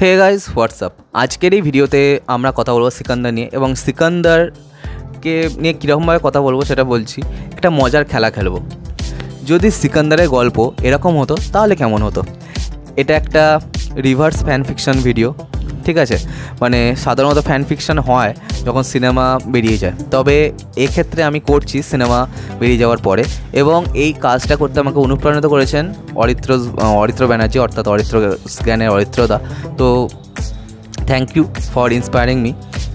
Hey guys WhatsApp. আজকের এই ভিডিওতে আমরা কথা বলবো সিকান্দার নিয়ে, এবং সিকান্দারকে নিয়ে কীরকমভাবে কথা বলবো সেটা বলছি। একটা মজার খেলা খেলবো। যদি সিকান্দারের গল্প এরকম হতো তাহলে কেমন হতো। এটা একটা রিভার্স ফ্যান ফিকশন ভিডিও, ঠিক আছে। মানে সাধারণত ফ্যান ফিকশন হয় যখন সিনেমা বেরিয়ে যায়, তবে এক্ষেত্রে আমি করছি সিনেমা বেরিয়ে যাওয়ার পরে। এবং এই কাজটা করতে আমাকে অনুপ্রাণিত করেছেন অরিত্র ব্যানার্জি, অর্থাৎ অরিত্র জ্ঞানের অরিত্রদা। তো thank you for inspiring me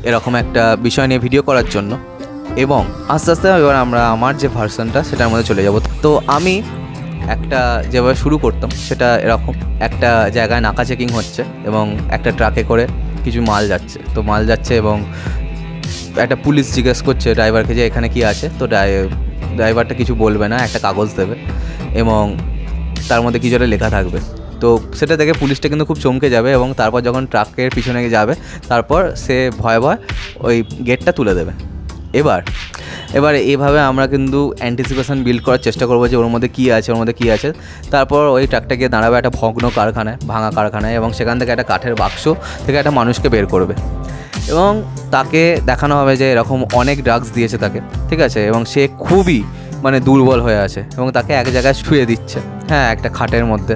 এরকম একটা বিষয় নিয়ে ভিডিও করার জন্য। এবং আস্তে আস্তে এবার আমরা আমার যে ভার্সনটা সেটার মধ্যে চলে যাব। তো আমি একটা যেভাবে শুরু করতাম সেটা এরকম, একটা জায়গায় নাকা চেকিং হচ্ছে এবং একটা ট্রাকে করে কিছু মাল যাচ্ছে। তো মাল যাচ্ছে এবং একটা পুলিশ জিজ্ঞেস করছে ড্রাইভারকে যে এখানে কি আছে। তো ড্রাইভারটা কিছু বলবে না, একটা কাগজ দেবে এবং তার মধ্যে কিছু একটা লেখা থাকবে। তো সেটা দেখে পুলিশটা কিন্তু খুব চমকে যাবে এবং তারপর যখন ট্রাকের পিছনে যাবে তারপর সে ভয় ওই গেটটা তুলে দেবে। এবার এইভাবে আমরা কিন্তু অ্যান্টিসিপেশন বিল্ড করার চেষ্টা করবো যে ওর মধ্যে কী আছে। তারপর ওই ট্রাকটা গিয়ে দাঁড়াবে একটা ভাঙা কারখানায়, এবং সেখান থেকে একটা কাঠের বাক্স থেকে একটা মানুষকে বের করবে এবং তাকে দেখানো হবে যে এরকম অনেক ড্রাগস দিয়েছে তাকে, ঠিক আছে। এবং সে খুবই দুর্বল হয়ে আছে এবং তাকে এক জায়গায় শুয়ে দিচ্ছে, হ্যাঁ, একটা খাটের মধ্যে।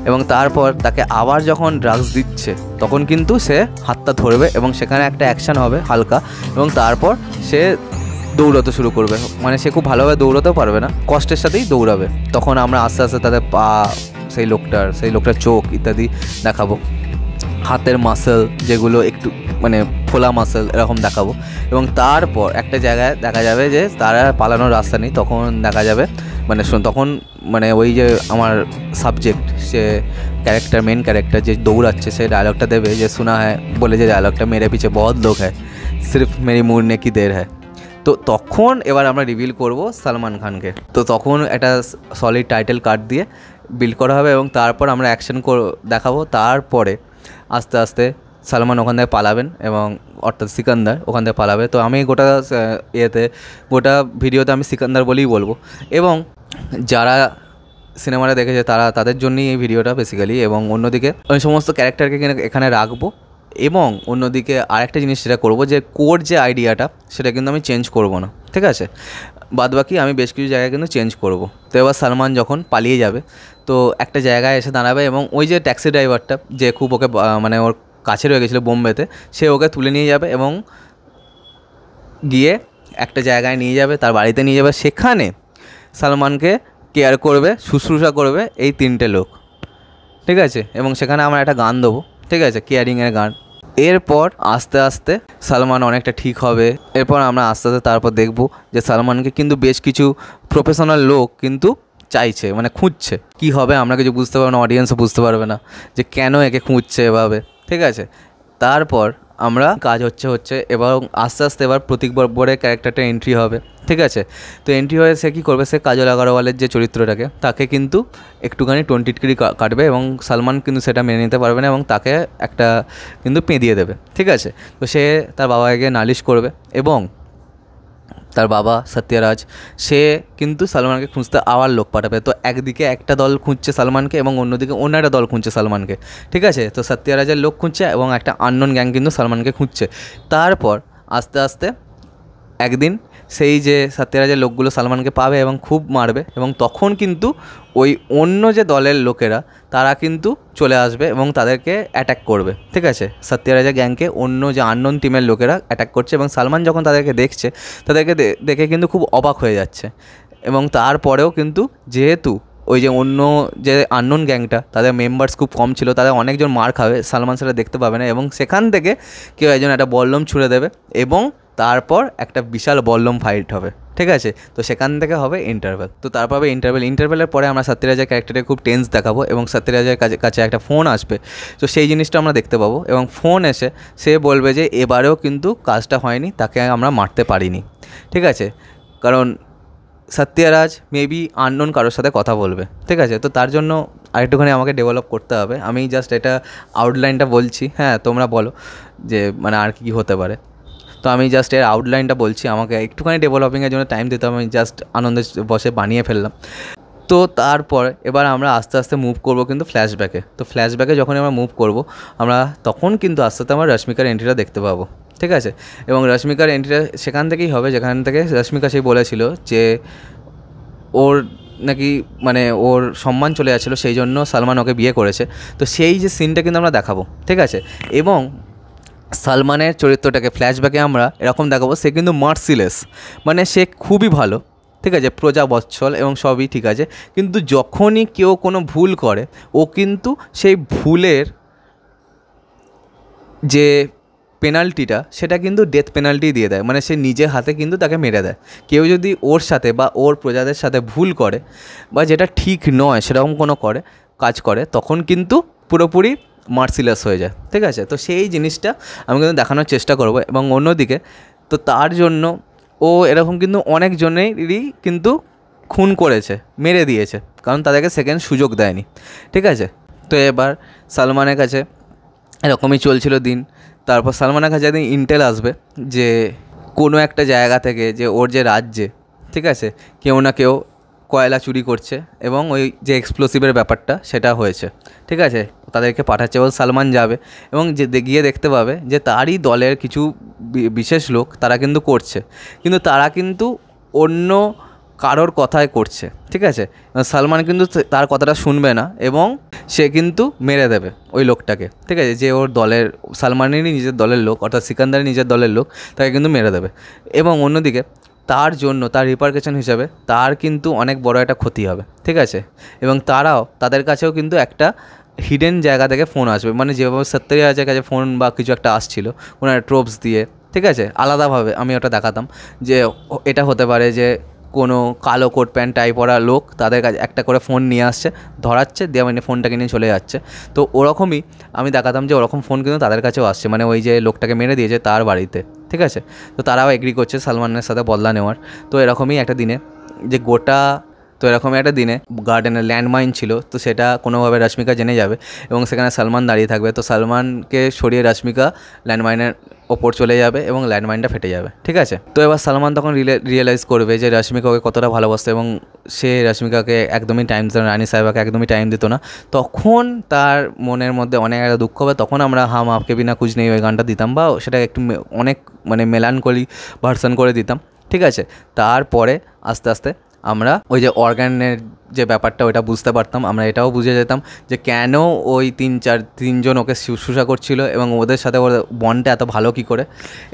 এবং তারপর তাকে আবার যখন ড্রাগস দিচ্ছে তখন কিন্তু সে হাতটা ধরবে এবং সেখানে একটা অ্যাকশান হবে হালকা, এবং তারপর সে দৌড়াতে শুরু করবে। সে খুব ভালোভাবে দৌড়াতেও পারবে না, কষ্টের সাথেই দৌড়াবে। তখন আমরা আস্তে আস্তে তাদের পা, সেই লোকটার চোখ ইত্যাদি দেখাবো, হাতের মাসেল যেগুলো একটু ফোলা মাসেল এরকম দেখাবো। এবং তারপর একটা জায়গায় দেখা যাবে যে তারা পালানোর রাস্তা নেই। তখন দেখা যাবে ওই যে আমার সাবজেক্ট, সে মেন ক্যারেক্টার যে দৌড়াচ্ছে, সে ডায়লগটা দেবে যে শোনা হ্যায় বলে, যে ডায়লগটা মেরে পিছে বহুত লোক হ্যায়, সির্ফ মেরি মুড়নে কি দের হ্যায়। তো তখন এবার আমরা রিভিল করব সালমান খানকে। তো তখন একটা সলিড টাইটেল কার্ড দিয়ে বিল্ড করা হবে এবং তারপর আমরা অ্যাকশন দেখাবো। তারপরে আস্তে আস্তে সালমান ওখান থেকে পালাবেন, এবং অর্থাৎ সিকান্দার ওখান থেকে পালাবে। তো আমি গোটা ভিডিওতে আমি সিকান্দার বলেই বলবো। এবং যারা সিনেমাটা দেখেছে তাদের জন্যই এই ভিডিওটা বেসিক্যালি। এবং অন্যদিকে ওই সমস্ত ক্যারেক্টারকে এখানে রাখবো। এবং অন্যদিকে আরেকটা জিনিস সেটা করবো, যে কোর যে আইডিয়াটা সেটা কিন্তু আমি চেঞ্জ করব না, ঠিক আছে। বাদবাকি আমি বেশ কিছু জায়গায় কিন্তু চেঞ্জ করব। তো এবার সালমান যখন পালিয়ে যাবে তো একটা জায়গায় এসে দাঁড়াবে, এবং ওই যে ট্যাক্সি ড্রাইভারটা যে খুব ওকে ওর কাছে রয়ে গেছিলো বোম্বেতে, সে ওকে তুলে নিয়ে যাবে এবং গিয়ে একটা জায়গায় নিয়ে যাবে, তার বাড়িতে নিয়ে যাবে। সেখানে সালমানকে কেয়ার করবে, শুশ্রূষা করবে এই 3টে লোক, ঠিক আছে। এবং সেখানে আমরা একটা গান দেবো, ঠিক আছে, কেয়ারিংয়ের গান। এরপর আস্তে আস্তে সালমান অনেকটা ঠিক হবে। এরপর আমরা আস্তে আস্তে তারপর দেখব যে সালমানকে কিন্তু বেশ কিছু প্রফেশনাল লোক কিন্তু চাইছে, খুঁজছে। কি হবে আমরা কিছু বুঝতে পারবো না, অডিয়েন্সও বুঝতে পারবে না যে কেন একে খুঁজছে এভাবে, ঠিক আছে। তারপর আমরা কাজ হচ্ছে এবং আস্তে আস্তে এবার প্রতীক বর্বরের ক্যারেক্টারটা এন্ট্রি হবে, ঠিক আছে। তো এন্ট্রি হয়ে সে কী করবে, সে কাজল আগরওয়ালের যে চরিত্রটাকে, তাকে কিন্তু একটুখানি টিটকিরি কাটবে এবং সালমান কিন্তু সেটা মেনে নিতে পারবে না এবং তাকে একটা কিন্তু পেঁদিয়ে দেবে, ঠিক আছে। তো সে তার বাবাকে নালিশ করবে এবং তার বাবা সত্যরাজ সে কিন্তু সালমানকে খুঁজতে আবার লোক পাঠাবে। তো একদিকে একটা দল খুঁজছে সালমানকে এবং অন্যদিকে অন্য একটা দল খুঁজছে সালমানকে, ঠিক আছে। তো সত্যরাজের লোক খুঁজছে এবং একটা আননোন গ্যাং কিন্তু সালমানকে খুঁজছে। তারপর আস্তে আস্তে একদিন সেই যে সত্যরাজের লোকগুলো সালমানকে পাবে এবং খুব মারবে, এবং তখন কিন্তু ওই অন্য যে দলের লোকেরা তারা কিন্তু চলে আসবে এবং তাদেরকে অ্যাটাক করবে, ঠিক আছে। সত্যরাজের গ্যাংকে অন্য যে আননোন টিমের লোকেরা অ্যাটাক করছে এবং সালমান যখন তাদেরকে দেখছে, তাদেরকে দেখে কিন্তু খুব অবাক হয়ে যাচ্ছে। এবং তারপরেও কিন্তু যেহেতু ওই যে অন্য যে আননোন গ্যাংটা তাদের মেম্বার্স খুব কম ছিল, তাদের অনেকজন মার খাবে, সালমান সেটা দেখতে পাবে না এবং সেখান থেকে কেউ একজন একটা বল্লম ছুঁড়ে দেবে এবং তারপর একটা বিশাল বল্লম ফাইট হবে, ঠিক আছে। তো সেখান থেকে হবে ইন্টারভেল। তো তারপর হবে ইন্টারভেলের পরে আমরা সত্যরাজের ক্যারেক্টারকে খুব টেন্স দেখাবো এবং সত্যরাজের কাছে একটা ফোন আসবে। তো সেই জিনিসটা আমরা দেখতে পাবো এবং ফোন এসে সে বলবে যে এবারেও কিন্তু কাজটা হয়নি, তাকে আমরা মারতে পারিনি, ঠিক আছে। কারণ সত্যরাজ মেবি আননোন কারোর সাথে কথা বলবে, ঠিক আছে। তো তার জন্য আরেকটুখানি আমাকে ডেভেলপ করতে হবে। আমি জাস্ট এটা আউটলাইনটা বলছি, হ্যাঁ, তোমরা বলো যে আর কি হতে পারে। তো আমি জাস্ট এর আউটলাইনটা বলছি, আমাকে একটুখানি ডেভেলপিংয়ের জন্য টাইম দিতে হবে। আমি জাস্ট আনন্দের বসে বানিয়ে ফেললাম। তো তারপর এবার আমরা আস্তে আস্তে মুভ করব কিন্তু ফ্ল্যাশব্যাকে। তো ফ্ল্যাশব্যাকে যখন আমরা মুভ করব আমরা তখন কিন্তু আস্তে আস্তে আমরা রশ্মিকার এন্ট্রিটা দেখতে পাবো, ঠিক আছে। এবং রশ্মিকার এন্ট্রিটা সেখান থেকেই হবে যেখান থেকে রশ্মিকা সেই বলেছিল যে ওর নাকি মানে ওর সম্মান চলে যাচ্ছিলো, সেই জন্য সালমান ওকে বিয়ে করেছে। তো সেই যে সিনটা কিন্তু আমরা দেখাবো, ঠিক আছে। এবং সালমানের চরিত্রটাকে ফ্ল্যাশব্যাকে আমরা এরকম দেখাবো, সে কিন্তু মার্সিলেস, মানে সে খুবই ভালো, ঠিক আছে, প্রজাবৎসল এবং সবই ঠিক আছে। কিন্তু যখনই কেউ কোনো ভুল করে ও কিন্তু সেই ভুলের যে পেনাল্টিটা সেটা কিন্তু ডেথ পেনাল্টি দিয়ে দেয়, মানে সে নিজের হাতে কিন্তু তাকে মেরে দেয়। কেউ যদি ওর সাথে বা ওর প্রজাদের সাথে ভুল করে বা যেটা ঠিক নয় সেরকম কোনো কাজ করে তখন কিন্তু পুরোপুরি মার্সিলেস হয়ে যায়, ঠিক আছে। তো সেই জিনিসটা আমি কিন্তু দেখানোর চেষ্টা করব। এবং অন্যদিকে তো তার জন্য ও এরকম কিন্তু অনেকজনেরই কিন্তু খুন করেছে, মেরে দিয়েছে, কারণ তাদেরকে সেকেন্ড সুযোগ দেয়নি, ঠিক আছে। তো এবার সালমানের কাছে এরকমই চলছিল দিন। তারপর সালমানের কাছে একদিন ইন্টেল আসবে যে কোনো একটা জায়গা থেকে যে ওর যে রাজ্যে, ঠিক আছে, কেউ না কেউ কয়লা চুরি করছে এবং ওই যে এক্সপ্লোসিভের ব্যাপারটা সেটা হয়েছে, ঠিক আছে। তাদেরকে পাঠাচ্ছে এবং সালমান যাবে এবং যে গিয়ে দেখতে পাবে যে তারই দলের কিছু বিশেষ লোক তারা কিন্তু করছে, কিন্তু তারা কিন্তু অন্য কারোর কথায় করছে, ঠিক আছে। সালমান কিন্তু তার কথাটা শুনবে না এবং সে কিন্তু মেরে দেবে ওই লোকটাকে, ঠিক আছে, যে ওর দলের সালমানেরই নিজের দলের লোক, অর্থাৎ সিকান্দারের নিজের দলের লোক, তাকে কিন্তু মেরে দেবে। এবং অন্যদিকে তার জন্য তার রিপারকেশন হিসাবে তার কিন্তু অনেক বড় একটা ক্ষতি হবে, ঠিক আছে। এবং তাদের কাছেও কিন্তু একটা হিডেন জায়গা থেকে ফোন আসবে, মানে যেভাবে সত্যিকারের কাছে ফোন বা কিছু একটা আসছিল কোনো একটা ট্রোপস দিয়ে, ঠিক আছে, আলাদাভাবে আমি ওটা দেখাতাম যে এটা হতে পারে যে কোনো কালো কোট প্যান্ট টাই পরা লোক তাদের কাছে একটা করে ফোন নিয়ে আসছে, ধরাচ্ছে, দিয়ে মানে ফোনটাকে নিয়ে চলে যাচ্ছে। তো ওরকমই আমি দেখাতাম যে ওরকম ফোন কিন্তু তাদের কাছেও আসছে, মানে ওই যে লোকটাকে মেরে দিয়েছে তার বাড়িতে, ঠিক আছে। তো তারাও এগ্রি করছে সালমানের সাথে বদলা নেওয়ার। তো এরকমই একটা দিনে যে এরকমই একটা দিনে গার্ডেনের ল্যান্ডমাইন ছিল, তো সেটা কোনোভাবে রশ্মিকা জেনে যাবে এবং সেখানে সালমান দাঁড়িয়ে থাকবে। তো সালমানকে সরিয়ে রশ্মিকা ল্যান্ডমাইনের ওপর চলে যাবে এবং ল্যান্ডমাইনটা ফেটে যাবে, ঠিক আছে। তো এবার সালমান তখন রিয়েলাইজ করবে যে রশ্মিকা ওকে কতটা ভালোবাসতো এবং সে রশ্মিকাকে একদমই টাইম দিত না, রানী সাহেবাকে একদমই টাইম দিত না। তখন তার মনের মধ্যে অনেক একটা দুঃখ হবে। তখন আমরা হাম আপকে বিনা কুছ নেই ওই গানটা দিতাম বা সেটা একটু অনেক মানে মেলানকলি ভার্সন করে দিতাম, ঠিক আছে। তারপরে আস্তে আস্তে আমরা ওই যে অর্গানের যে ব্যাপারটা ওইটা বুঝতে পারতাম, আমরা এটাও বুঝে যেতাম যে কেন ওই তিনজন ওকে শুশ্রূষা করছিল এবং ওদের সাথে ওর বন্ডটা এত ভালো কী করে।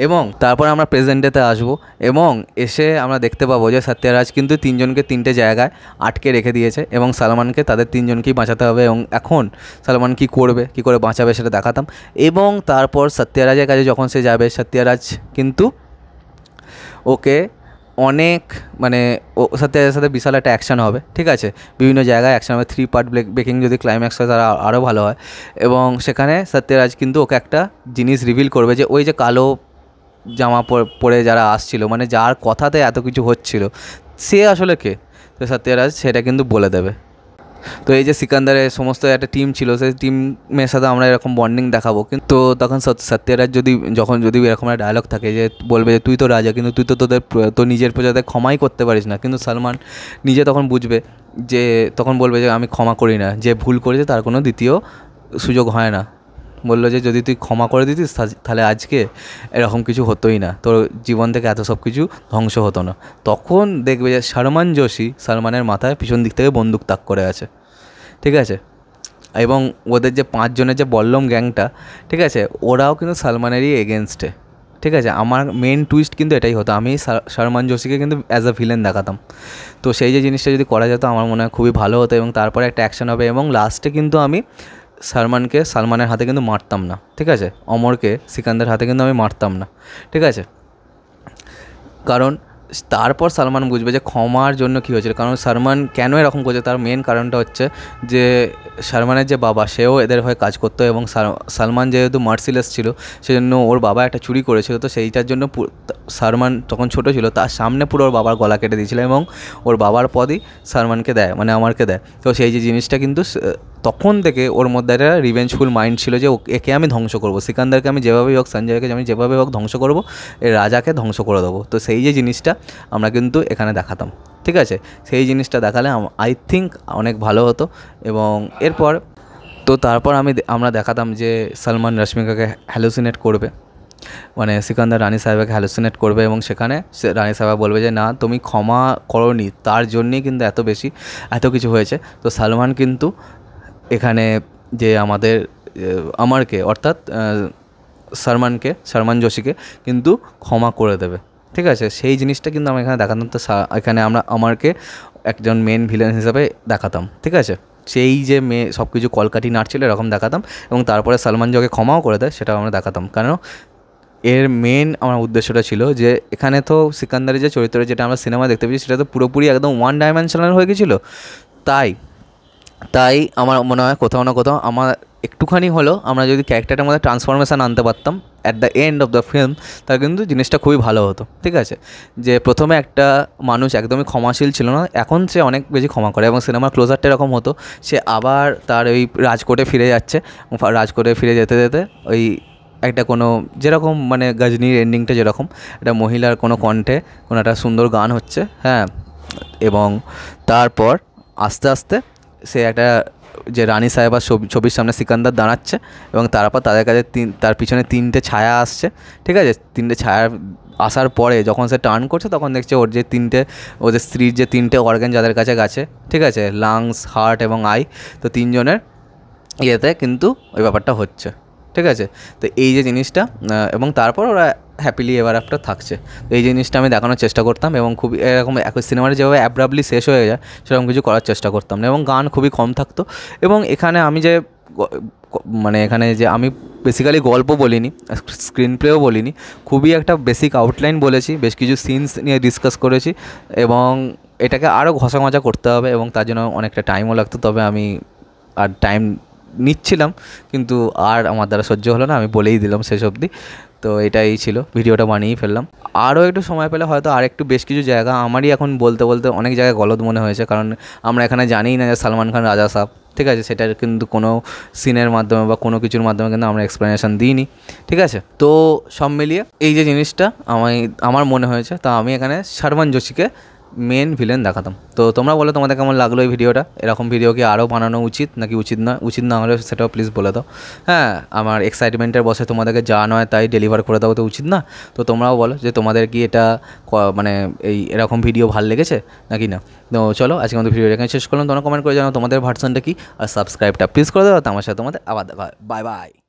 এবং তারপর আমরা প্রেজেন্টেতে আসবো এবং এসে আমরা দেখতে পাবো যে সত্যরাজ কিন্তু তিনজনকে তিনটে জায়গায় আটকে রেখে দিয়েছে এবং সালমানকে তাদের তিনজনকেই বাঁচাতে হবে। এবং এখন সালমান কী করবে, কী করে বাঁচাবে সেটা দেখাতাম। এবং তারপর সত্যরাজের কাছে যখন সে যাবে, সত্যরাজ কিন্তু ওকে অনেক মানে ও সত্যরাজের সাথে বিশাল একটা অ্যাকশান হবে, ঠিক আছে, বিভিন্ন জায়গায় অ্যাকশান হবে। 3 পার্ট ব্রেকিং যদি ক্লাইম্যাক্স হয় তারা আরও ভালো হয়। এবং সেখানে সত্যরাজ কিন্তু ওকে একটা জিনিস রিভিল করবে যে ওই যে কালো জামা পরে যারা আসছিল, মানে যার কথাতে এত কিছু হচ্ছিল, সে আসলে কে। তো সত্যরাজ সেটা কিন্তু বলে দেবে। তো এই যে সিকান্দারের সমস্ত একটা টিম ছিল, সেই টিমের সাথে আমরা এরকম বন্ডিং দেখাবো। কিন্তু তখন সত্যরাজ যদি এরকম একটা ডায়লগ থাকে যে বলবে যে তুই তো রাজা, কিন্তু তুই তো তোর নিজের প্রজাদের ক্ষমাই করতে পারিস না। কিন্তু সালমান নিজে তখন বুঝবে যে তখন বলবে যে আমি ক্ষমা করি না, যে ভুল করেছে তার কোনো দ্বিতীয় সুযোগ হয় না। বললো যে যদি তুই ক্ষমা করে দিতিস তাহলে আজকে এরকম কিছু হতোই না, তোর জীবন থেকে এত সব কিছু ধ্বংস হতো না। তখন দেখবে যে শর্মান জোশী সালমানের মাথায় পিছন দিক থেকে বন্দুক তাক করে আছে, ঠিক আছে। এবং ওদের যে 5 জনের যে বল্লম গ্যাংটা, ঠিক আছে, ওরাও কিন্তু সালমানেরই এগেনস্টে, ঠিক আছে। আমার মেন টুইস্ট কিন্তু এটাই হতো, আমি শর্মান জোশীকে কিন্তু অ্যাজ আ ভিলেন দেখাতাম। তো সেই যে জিনিসটা যদি করা যেত আমার মনে হয় খুবই ভালো হতো। এবং তারপরে একটা অ্যাকশন হবে এবং লাস্টে কিন্তু আমি সালমানের হাতে কিন্তু মারতাম না, ঠিক আছে, অমরকে সিকান্দার হাতে কিন্তু আমি মারতাম না, ঠিক আছে। কারণ তারপর সালমান বুঝবে যে ক্ষমার জন্য কী হয়েছিল, কারণ সালমান কেন এরকম করছে তার মেন কারণটা হচ্ছে যে সালমানের যে বাবা সেও এদের হয়ে কাজ করতো এবং সালমান যেহেতু মার্সিলেস ছিল সেজন্য ওর বাবা একটা চুরি করেছিল। তো সেইটার জন্য সালমান তখন ছোটো ছিল, তার সামনে পুরো ওর বাবার গলা কেটে দিয়েছিল এবং ওর বাবার পদই সালমানকে দেয়, মানে আমারকে দেয়। তো সেই যে জিনিসটা কিন্তু তখন থেকে ওর মধ্যে একটা রিভেঞ্জফুল মাইন্ড ছিল যে একে আমি ধ্বংস করবো, সিকান্দারকে আমি যেভাবেই হোক, সঞ্জয়কে আমি যেভাবে হোক ধ্বংস করবো, এই রাজাকে ধ্বংস করে দেবো। তো সেই যে জিনিসটা আমরা কিন্তু এখানে দেখাতাম। ঠিক আছে, সেই জিনিসটা দেখালে আই থিঙ্ক অনেক ভালো হতো। এবং এরপর তারপর আমরা দেখাতাম যে সলমান রশ্মিকাকে হ্যালুসিনেট করবে, মানে সিকান্দার রানী সাহেবাকে হ্যালুসিনেট করবে এবং সেখানে রানী সাহেবা বলবে যে না তুমি ক্ষমা করোনি, তার জন্যেই কিন্তু এত কিছু হয়েছে। তো সালমান কিন্তু এখানে যে আমারকে অর্থাৎ শর্মান যোশীকে কিন্তু ক্ষমা করে দেবে, ঠিক আছে। সেই জিনিসটা কিন্তু আমরা এখানে দেখাতাম। তো এখানে আমরা আমারকে একজন মেন ভিলেন হিসাবে দেখাতাম, ঠিক আছে। সেই যে মেয়ে সব কিছু কলকাঠি নাড়ছিল এরকম দেখাতাম, এবং তারপরে সলমান যোগে ক্ষমাও করে দেয় সেটাও আমরা দেখাতাম। কারণ এর মেন আমার উদ্দেশ্যটা ছিল যে এখানে তো সিকান্দারের যে চরিত্র যেটা আমরা সিনেমায় দেখতে পেয়েছি সেটা তো পুরোপুরি একদম ওয়ান ডাইমেনশনাল হয়ে গেছিলো। তাই আমার মনে হয় কোথাও না কোথাও আমার একটুখানি হলেও আমরা যদি ক্যারেক্টারটার মধ্যে ট্রান্সফরমেশান আনতে পারতাম at the end of the film, তাহলে কিন্তু জিনিসটা খুবই ভালো হতো, ঠিক আছে। যে প্রথমে একটা মানুষ একদমই ক্ষমাশীল ছিল না, এখন সে অনেক বেশি ক্ষমা করে, এবং সিনেমার ক্লোজারটা এরকম হতো সে আবার তার ওই রাজকোটে ফিরে যাচ্ছে, রাজকোটে ফিরে যেতে যেতে ওই একটা কোনো যেরকম মানে গজনীর এন্ডিংটা যেরকম একটা মহিলার কোনো কণ্ঠে কোনো একটা সুন্দর গান হচ্ছে, হ্যাঁ, এবং তারপর আস্তে আস্তে সে একটা যে রানী সাহেবার ছবির সামনে সিকান্দার দাঁড়াচ্ছে, এবং তারপর তাদের কাছে তার পিছনে 3টে ছায়া আসছে, ঠিক আছে। 3টে ছায়া আসার পরে যখন সে টার্ন করছে তখন দেখছে ওদের স্ত্রীর যে 3টে অর্গান যাদের কাছে গেছে, ঠিক আছে, লাংস, হার্ট এবং আই, তো 3জনের ইয়েতে কিন্তু ওই ব্যাপারটা হচ্ছে, ঠিক আছে। তো এই যে জিনিসটা, এবং তারপর ওরা হ্যাপিলি এভার আফটার থাকছে। তো এই জিনিসটা আমি দেখানোর চেষ্টা করতাম, এবং খুবই এরকম সিনেমাটা যেভাবে অ্যাব্রাপ্টলি শেষ হয়ে যায় সেরকম কিছু করার চেষ্টা করতাম না, এবং গান খুবই কম থাকতো। এবং এখানে আমি বেসিক্যালি গল্প বলিনি, স্ক্রিন প্লেও বলিনি, খুবই একটা বেসিক আউটলাইন বলেছি, বেশ কিছু সিনস নিয়ে ডিসকাস করেছি, এবং এটাকে আরও ঘষা করতে হবে, এবং তার জন্য অনেকটা টাইমও লাগতো। তবে আমি আর টাইম নিচ্ছিলাম, কিন্তু আর আমার দ্বারা সহ্য হলো না, আমি বলেই দিলাম শেষ অবধি। তো এটাই ছিল, ভিডিওটা বানিয়েই ফেললাম। আরও একটু সময় পেলে হয়তো আরেকটু বেশ কিছু জায়গা আমারই এখন বলতে অনেক জায়গায় গলদ মনে হয়েছে, কারণ আমরা এখানে জানিই না যে সালমান খান রাজা সাহেব, ঠিক আছে, সেটার কিন্তু কোনো সিনের মাধ্যমে বা কোনো কিছুর মাধ্যমে কিন্তু আমরা এক্সপ্লেনেশন দিইনি, ঠিক আছে। তো সব মিলিয়ে এই যে জিনিসটা আমার মনে হয়েছে, তা আমি এখানে শর্মান যোশীকে মেন ভিলেন দেখাতাম। তো তোমরা বলো তোমাদের কেমন লাগলো এই ভিডিওটা, এরকম ভিডিও কি আরও বানানো উচিত নাকি উচিত না হলে সেটাও প্লিজ বলে দাও। হ্যাঁ, আমার এক্সাইটমেন্টের বসে তোমাদেরকে যা নয় তাই ডেলিভার করে দাও, তো উচিত না? তো তোমরাও বলো যে তোমাদের কি এটা মানে এরকম ভিডিও ভালো লেগেছে নাকি না। তো চলো আজকে আমাদের ভিডিও এখানে শেষ করলাম। তোমরা কমেন্ট করে জানাও তোমাদের ভার্সনটা কি, আর সাবস্ক্রাইবটা প্লিজ করে দাও। আমার সাথে তোমাদের আবার দেখা হয়। Bye bye.